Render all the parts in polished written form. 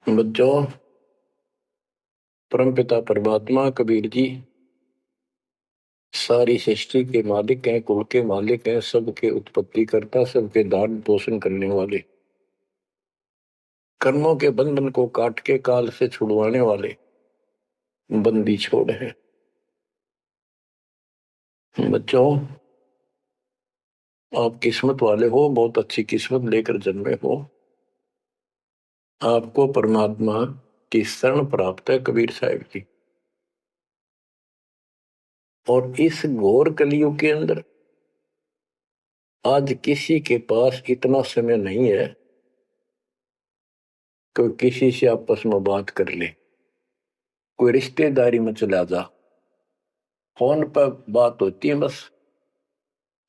बच्चों, परमपिता परमात्मा कबीर जी सारी सृष्टि के मालिक हैं, कुल के मालिक हैं, सबके उत्पत्ति करता, सबके धारण पोषण करने वाले, कर्मों के बंधन को काट के काल से छुड़वाने वाले बंदी छोड़ है। बच्चों, आप किस्मत वाले हो, बहुत अच्छी किस्मत लेकर जन्मे हो। आपको परमात्मा की शरण प्राप्त है, कबीर साहब की। और इस घोर कलयुग के अंदर आज किसी के पास इतना समय नहीं है कि किसी से आपस में बात कर ले, कोई रिश्तेदारी में चला जा, फोन पर बात होती है बस।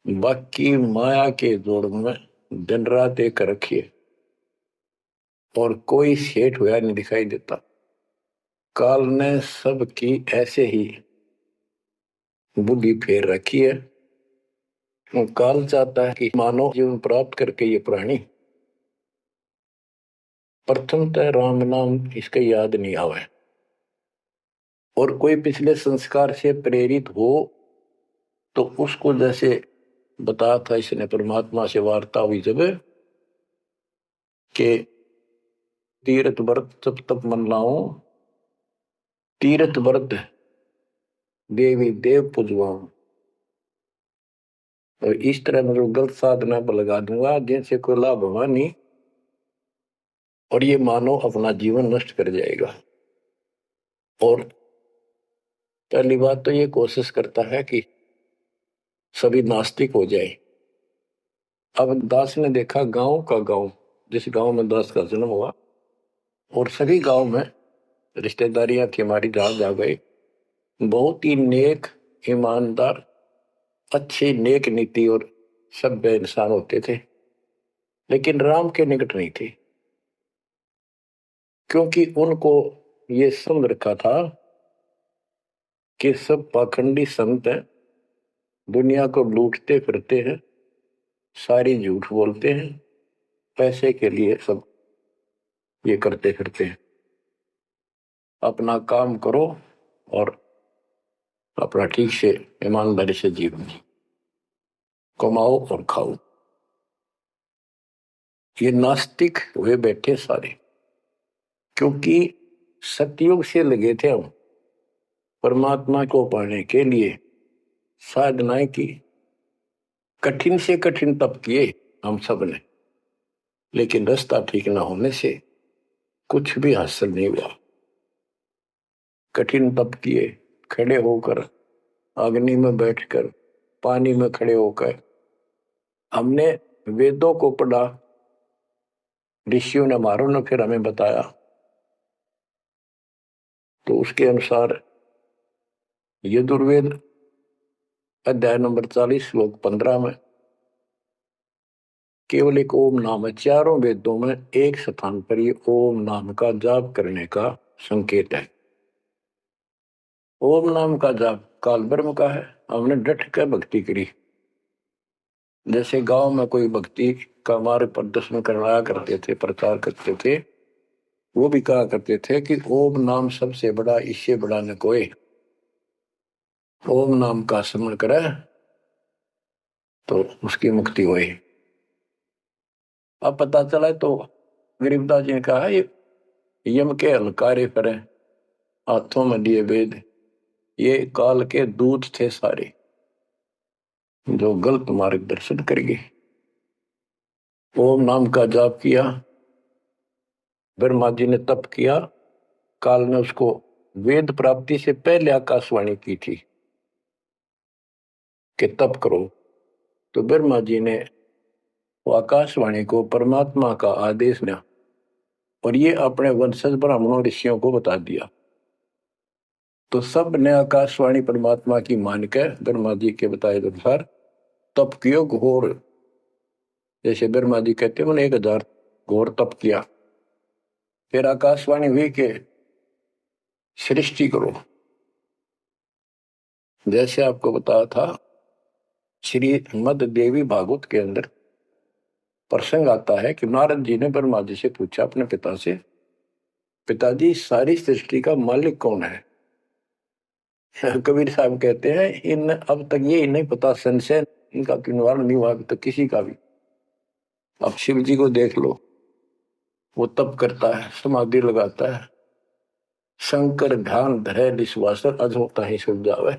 बाकी माया के जोड़ में दिन रात एक रखिए और कोई सेठ हुआ नहीं दिखाई देता। काल ने सबकी ऐसे ही बुद्धि फेर रखी है। काल चाहता है कि मानव जीवन प्राप्त करके ये प्राणी प्रथमतः राम नाम इसके याद नहीं आवे, और कोई पिछले संस्कार से प्रेरित हो तो उसको, जैसे बताया था इसने, परमात्मा से वार्ता हुई जब के तीर्थ व्रत तप तप मन लाओ, तीर्थ व्रत देवी देव पुजवाऊं, और इस तरह मतलब गलत साधना पर लगा दूंगा जिनसे कोई लाभ होगा नहीं, और ये मानो अपना जीवन नष्ट कर जाएगा। और पहली बात तो ये कोशिश करता है कि सभी नास्तिक हो जाए। अब दास ने देखा गांव का गांव, जिस गांव में दास का जन्म हुआ, और सभी गांव में रिश्तेदारियां थी हमारी, जहां जा गए बहुत ही नेक, ईमानदार, अच्छे, नेक नीति और सभ्य इंसान होते थे, लेकिन राम के निकट नहीं थे, क्योंकि उनको ये समझ रखा था कि सब पाखंडी संत हैं, दुनिया को लूटते फिरते हैं, सारी झूठ बोलते हैं, पैसे के लिए सब ये करते फिरते हैं। अपना काम करो और अपना ठीक से ईमानदारी से जीवन कमाओ और खाओ। ये नास्तिक हुए बैठे सारे, क्योंकि सतयुग से लगे थे हम परमात्मा को पाने के लिए, साधनाएं की, कठिन से कठिन तप किए हम सब ने, लेकिन रास्ता ठीक न होने से कुछ भी हासिल नहीं हुआ। कठिन तप किए, खड़े होकर, अग्नि में बैठकर, पानी में खड़े होकर, हमने वेदों को पढ़ा, ऋषियों ने, हमारों ने फिर हमें बताया, तो उसके अनुसार यजुर्वेद अध्याय नंबर 40 श्लोक 15 में केवल एक ओम नाम है। चारों वेदों में एक स्थान पर ये ओम नाम का जाप करने का संकेत है। ओम नाम का जाप काल ब्रह्म का है। हमने डट कर भक्ति करी। जैसे गांव में कोई भक्ति का मार्ग प्रदर्शन करवाया करते थे, प्रचार करते थे, वो भी कहा करते थे कि ओम नाम सबसे बड़ा, इससे बड़ा न कोई। ओम नाम का स्मरण करे तो उसकी मुक्ति हुई। अब पता चला तो गरीबदास जी ने कहा, ये यम के हलकारे करें, हाथों में लिए वेद, ये काल के दूत थे सारे, जो गलत मार्गदर्शन करेंगे। ओम नाम का जाप किया, ब्रह्मा जी ने तप किया, काल ने उसको वेद प्राप्ति से पहले आकाशवाणी की थी कि तप करो, तो ब्रह्मा जी ने वो आकाशवाणी को परमात्मा का आदेश दिया, और ये अपने वंशज ब्राह्मणों ऋषियों को बता दिया। तो सब ने आकाशवाणी परमात्मा की मानकर ब्रह्मा जी के बताए अनुसार तप कियो घोर। जैसे ब्रह्मा जी कहते हैं, 1000 घोर तप किया। फिर आकाशवाणी हुई कि सृष्टि करो। जैसे आपको बताया था, श्री मद देवी भागवत के अंदर प्रसंग आता है कि नारद जी ने ब्रह्मा जी से पूछा अपने पिता से पिताजी सारी सृष्टि का मालिक कौन है? कबीर साहब कहते हैं इन अब तक ये नहीं पता, संशय इनका निवारण नहीं हुआ तो किसी का भी। अब शिव जी को देख लो, वो तप करता है, समाधि लगाता है, शंकर ध्यान धरे निश्वासर अधोता ही सुन जावे।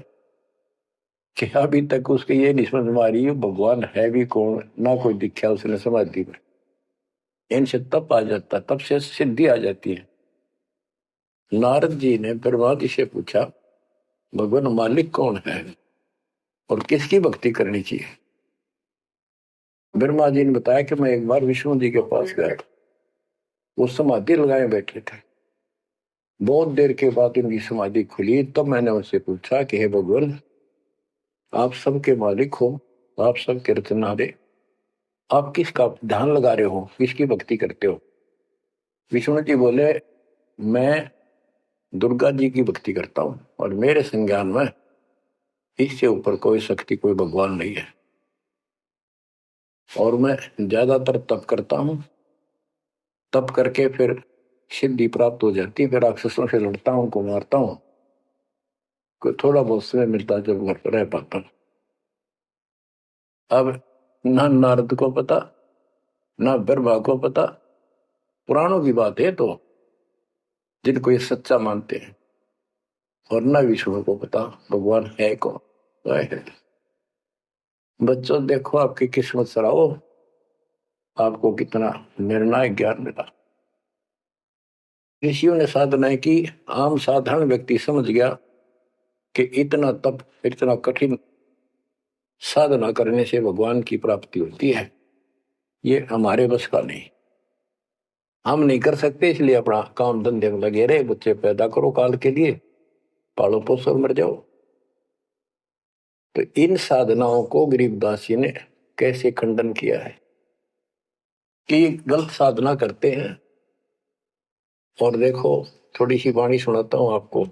कि अभी तक उसके ये नहीं समझ में आ रही है भगवान है भी कौन, ना कोई दिखा उसने समाधि में। इनसे तप आ जाता, तप से सिद्धि आ जाती है। नारद जी ने ब्रह्मा जी से पूछा भगवान मालिक कौन है और किसकी भक्ति करनी चाहिए? ब्रह्मा जी ने बताया कि मैं एक बार विष्णु जी के पास गया, वो समाधि लगाए बैठे थे। बहुत देर के बाद उनकी समाधि खुली, तब मैंने उनसे पूछा कि हे भगवान, आप सबके मालिक हो, आप सबके रचनारे, आप किसका ध्यान लगा रहे हो, किसकी भक्ति करते हो? विष्णु जी बोले मैं दुर्गा जी की भक्ति करता हूं और मेरे संज्ञान में इससे ऊपर कोई शक्ति, कोई भगवान नहीं है। और मैं ज्यादातर तप करता हूं, तप करके फिर सिद्धि प्राप्त हो जाती है, फिर राक्षसों से लड़ता हूं, को मारता हूं। कोई थोड़ा बहुत समय मिलता है जब घर पर रह पाता हूं। अब ना नारद को पता, ना ब्रह्मा को पता, पुराणों की बात है तो जिनको ये सच्चा मानते हैं, और ना विष्णु को पता भगवान है कौन। है। बच्चों देखो आपकी किस्मत सराहो, आपको कितना निर्णायक ज्ञान मिला। ऋषियों ने साधनाएं की, आम साधारण व्यक्ति समझ गया कि इतना तप, इतना कठिन साधना करने से भगवान की प्राप्ति होती है, ये हमारे बस का नहीं, हम नहीं कर सकते। इसलिए अपना काम धंधे में लगे रहे, बच्चे पैदा करो काल के लिए, पालो पोसो मर जाओ। तो इन साधनाओं को गरीबदास जी ने कैसे खंडन किया है कि गलत साधना करते हैं। और देखो थोड़ी सी वाणी सुनाता हूं आपको,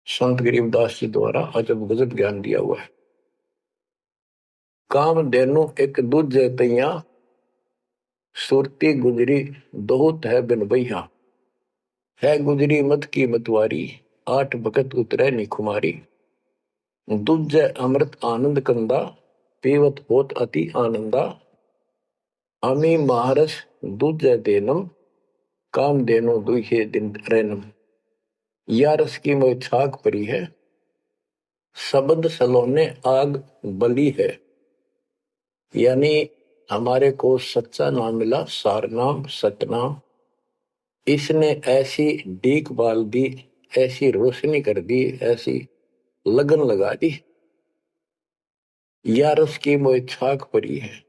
संत गरीबदास जी द्वारा अजब गजब ज्ञान दिया हुआ है। काम देनु एक दूजे तैया, सुरती गुजरी दोहत है बिन भैया। है गुजरी मत की मतवारी, आठ भगत उतरे निखुमारी। दूजे अमृत आनंद कंदा, पीवत होत अति आनंदा। अमी महारस दूजे देनम, काम देनो दुहे दिन रैनम। या रस की मोह छाक परी है, शब्द सलोने आग बली है। यानी हमारे को सच्चा नाम मिला, सार नाम, सतनाम। इसने ऐसी डीक बाल दी, ऐसी रोशनी कर दी, ऐसी लगन लगा दी। या रस की मोह छाक परी है,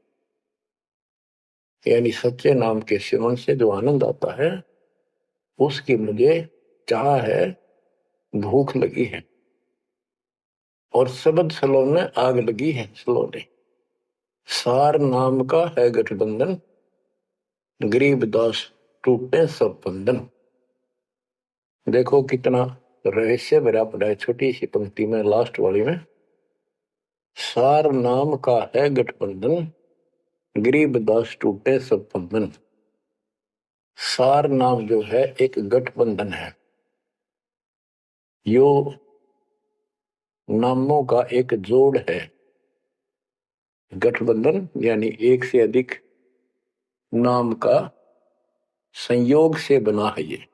यानी सच्चे नाम के सेवन से जो आनंद आता है उसकी मुझे चाह है, भूख लगी है। और शब्द सलोने आग लगी है, सलोने। सार नाम का है गठबंधन, गरीब दास टूटे सब बंधन। देखो कितना रहस्य भरा पड़ा है छोटी सी पंक्ति में, लास्ट वाली में। सार नाम का है गठबंधन, गरीब दास टूटे सब बंधन। सार नाम जो है एक गठबंधन है, यो नामों का एक जोड़ है। गठबंधन यानी एक से अधिक नाम का संयोग से बना है ये।